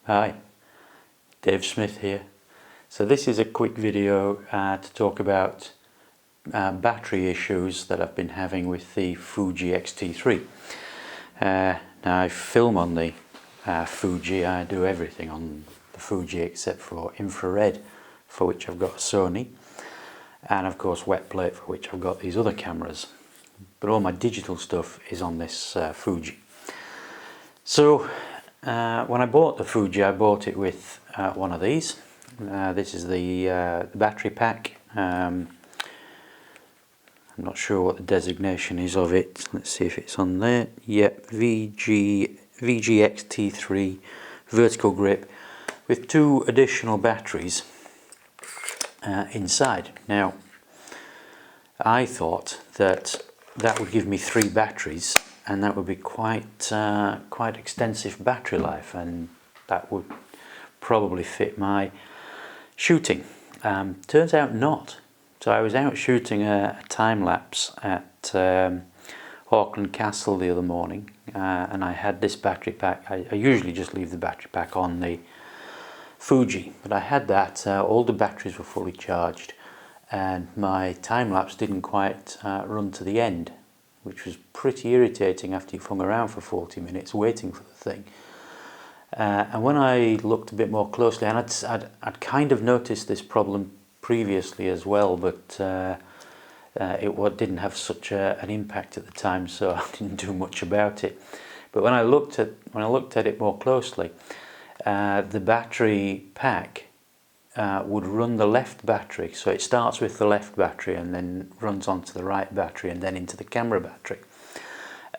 Hi, Dave Smith here. So this is a quick video to talk about battery issues that I've been having with the Fuji XT3. Now I film on the Fuji. I do everything on the Fuji except for infrared, for which I've got a Sony, and of course wet plate, for which I've got these other cameras. But all my digital stuff is on this Fuji. So when I bought the Fuji, I bought it with one of these. This is the battery pack. I'm not sure what the designation is of it. Let's see if it's on there. Yep, Fuji XT3 vertical grip with 2 additional batteries inside. Now, I thought that would give me 3 batteries, and that would be quite extensive battery life, and that would probably fit my shooting. Turns out not. So I was out shooting a time lapse at Auckland Castle the other morning, and I had this battery pack. I usually just leave the battery pack on the Fuji, but I had that. All the batteries were fully charged, and my time lapse didn't quite run to the end, which was pretty irritating after you've hung around for 40 minutes waiting for the thing. And when I looked a bit more closely, and I'd kind of noticed this problem previously as well, but it didn't have such an impact at the time, so I didn't do much about it. But when I looked at it more closely, the battery pack would run the left battery, so it starts with the left battery and then runs onto the right battery and then into the camera battery.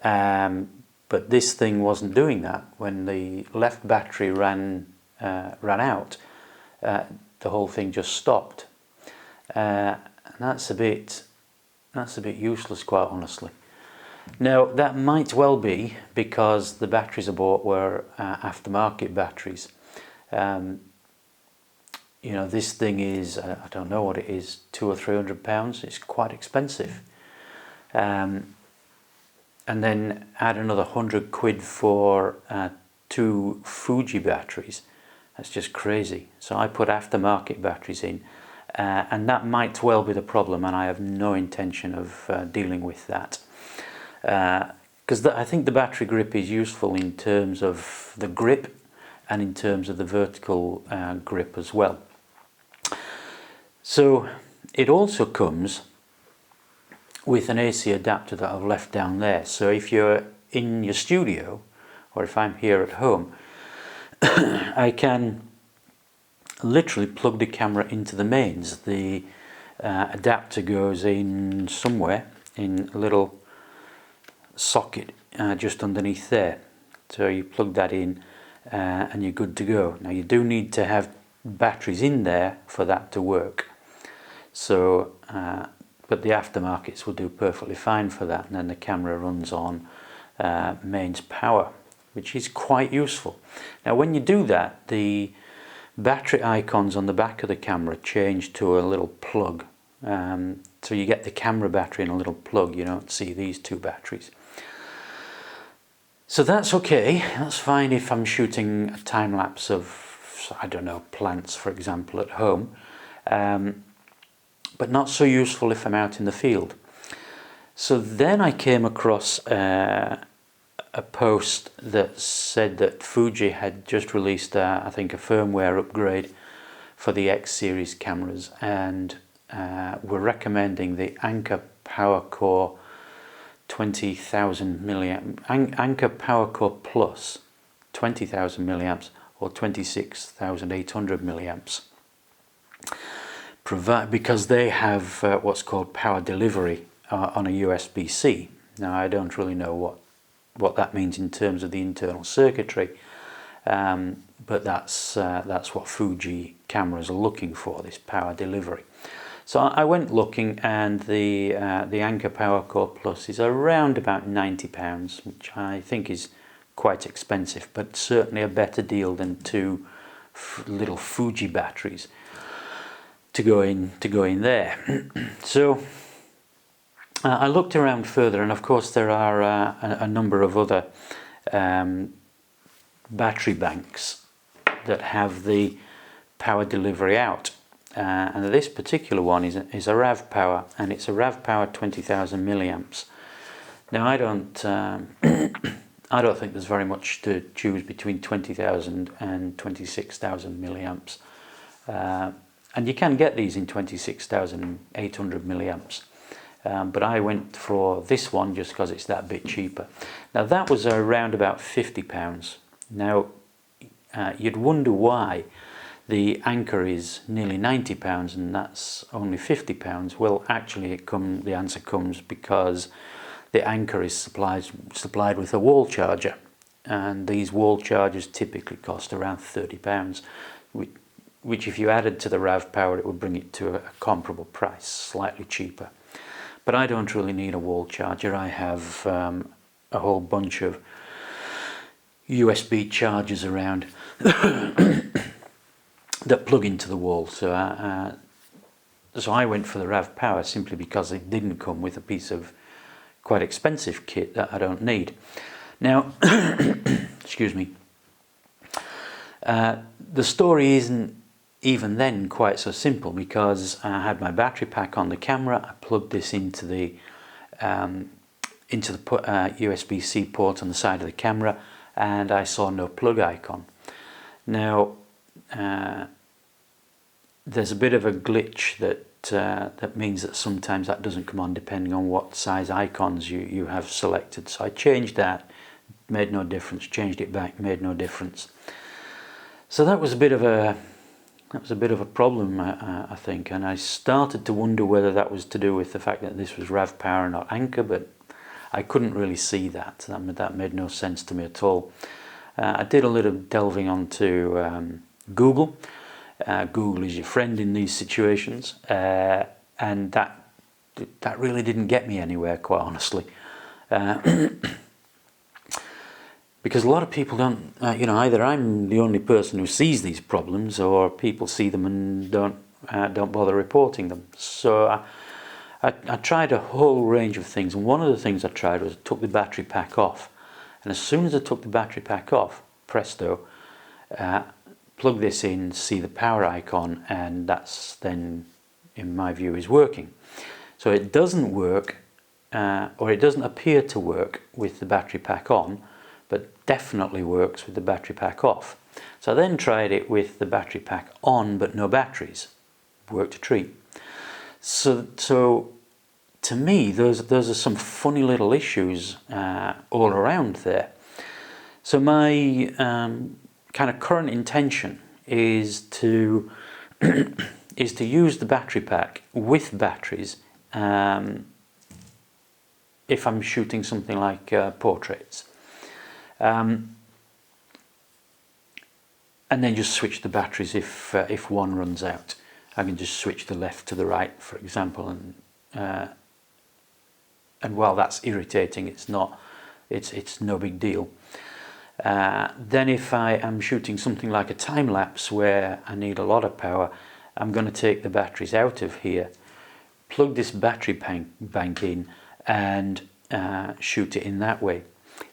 But this thing wasn't doing that. When the left battery ran out, the whole thing just stopped. And that's a bit useless, quite honestly. Now that might well be because the batteries I bought were aftermarket batteries. You know, this thing is, I don't know what it is, £200 or £300. It's quite expensive. And then add another £100 for 2 Fuji batteries. That's just crazy. So I put aftermarket batteries in, and that might well be the problem, and I have no intention of dealing with that. Because I think the battery grip is useful in terms of the grip and in terms of the vertical grip as well. So it also comes with an AC adapter that I've left down there. So if you're in your studio, or if I'm here at home, I can literally plug the camera into the mains. The adapter goes in somewhere in a little socket just underneath there. So you plug that in and you're good to go. Now you do need to have batteries in there for that to work. So but the aftermarkets will do perfectly fine for that, and then the camera runs on mains power, which is quite useful. Now when you do that, the battery icons on the back of the camera change to a little plug. So you get the camera battery in a little plug, you don't see these 2 batteries. So that's okay, that's fine if I'm shooting a time lapse of, I don't know, plants for example at home. But not so useful if I'm out in the field. So then I came across a post that said that Fuji had just released, I think, a firmware upgrade for the X series cameras, and were recommending the Anker PowerCore 20,000 milliamp, Anker PowerCore Plus 20,000 milliamps or 26,800 milliamps. Because they have what's called power delivery on a USB-C. Now I don't really know what that means in terms of the internal circuitry, but that's what Fuji cameras are looking for, this power delivery. So I went looking, and the Anker PowerCore Plus is around about £90, which I think is quite expensive, but certainly a better deal than 2 little Fuji batteries to go in there. So I looked around further, and of course there are a number of other battery banks that have the power delivery out. And this particular one is a RAV power, and it's a RAV power 20,000 milliamps. Now I don't I don't think there's very much to choose between 20,000 and 26,000 milliamps, and you can get these in 26,800 milliamps, but I went for this one just because it's that bit cheaper. Now that was around about £50. Now you'd wonder why the Anchor is nearly £90 and that's only £50. Well, actually the answer comes because the Anchor is supplied with a wall charger, and these wall chargers typically cost around £30, which if you added to the RAV power it would bring it to a comparable price, slightly cheaper. But I don't really need a wall charger. I have a whole bunch of USB chargers around that plug into the wall, so I went for the RAV power simply because it didn't come with a piece of quite expensive kit that I don't need. Now, excuse me, the story isn't even then quite so simple, because I had my battery pack on the camera. I plugged this into the USB-C port on the side of the camera, and I saw no plug icon. Now there's a bit of a glitch that means that sometimes that doesn't come on depending on what size icons you have selected. So I changed that, made no difference. Changed it back, made no difference. So that was a bit of a problem, I think, and I started to wonder whether that was to do with the fact that this was RAV power, not Anchor, but I couldn't really see that. That made no sense to me at all. I did a little delving onto Google. Google is your friend in these situations, and that really didn't get me anywhere, quite honestly, because a lot of people don't, either I'm the only person who sees these problems, or people see them and don't bother reporting them. So I tried a whole range of things, and one of the things I tried was I took the battery pack off, and as soon as I took the battery pack off, presto, plug this in, see the power icon, and that's then, in my view, is working. So it doesn't work, or it doesn't appear to work with the battery pack on, but definitely works with the battery pack off. So I then tried it with the battery pack on but no batteries. Worked a treat. So to me, those are some funny little issues all around there. So my kind of current intention is to use the battery pack with batteries if I'm shooting something like portraits, and then just switch the batteries if one runs out. I can just switch the left to the right, for example, and while that's irritating, it's no big deal. Then if I am shooting something like a time-lapse where I need a lot of power, I'm going to take the batteries out of here, plug this battery bank in, and shoot it in that way.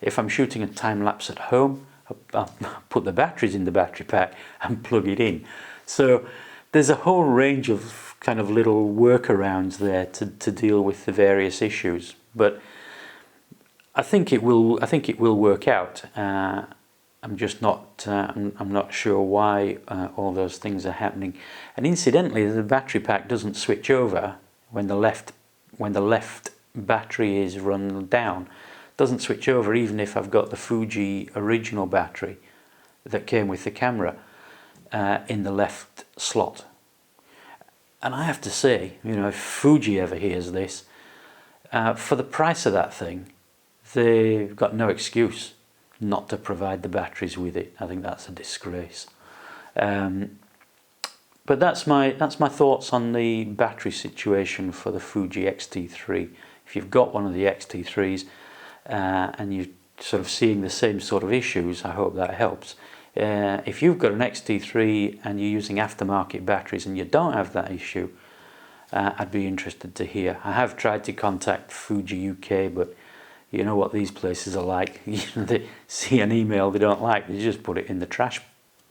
If I'm shooting a time-lapse at home, I'll put the batteries in the battery pack and plug it in. So there's a whole range of kind of little workarounds there to deal with the various issues, but I think it will work out. I'm just not I'm not sure why all those things are happening. And incidentally, the battery pack doesn't switch over when the left battery is run down. It doesn't switch over even if I've got the Fuji original battery that came with the camera in the left slot. And I have to say, if Fuji ever hears this, for the price of that thing, they've got no excuse not to provide the batteries with it. I think that's a disgrace. But that's my thoughts on the battery situation for the Fuji XT3. If you've got one of the XT3s and you're sort of seeing the same sort of issues, I hope that helps. If you've got an XT3 and you're using aftermarket batteries and you don't have that issue, I'd be interested to hear. I have tried to contact Fuji UK, but you know what these places are like. They see an email they don't like, they just put it in the trash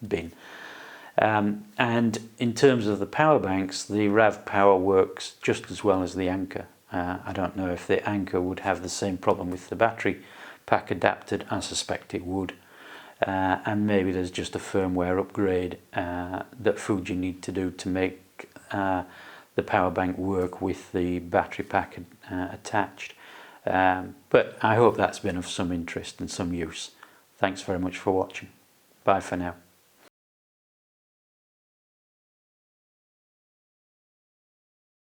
bin. And in terms of the power banks, the RAV Power works just as well as the Anker. I don't know if the Anker would have the same problem with the battery pack adapted. I suspect it would. And maybe there's just a firmware upgrade that Fuji need to do to make the power bank work with the battery pack attached. But I hope that's been of some interest and some use. Thanks very much for watching. Bye for now.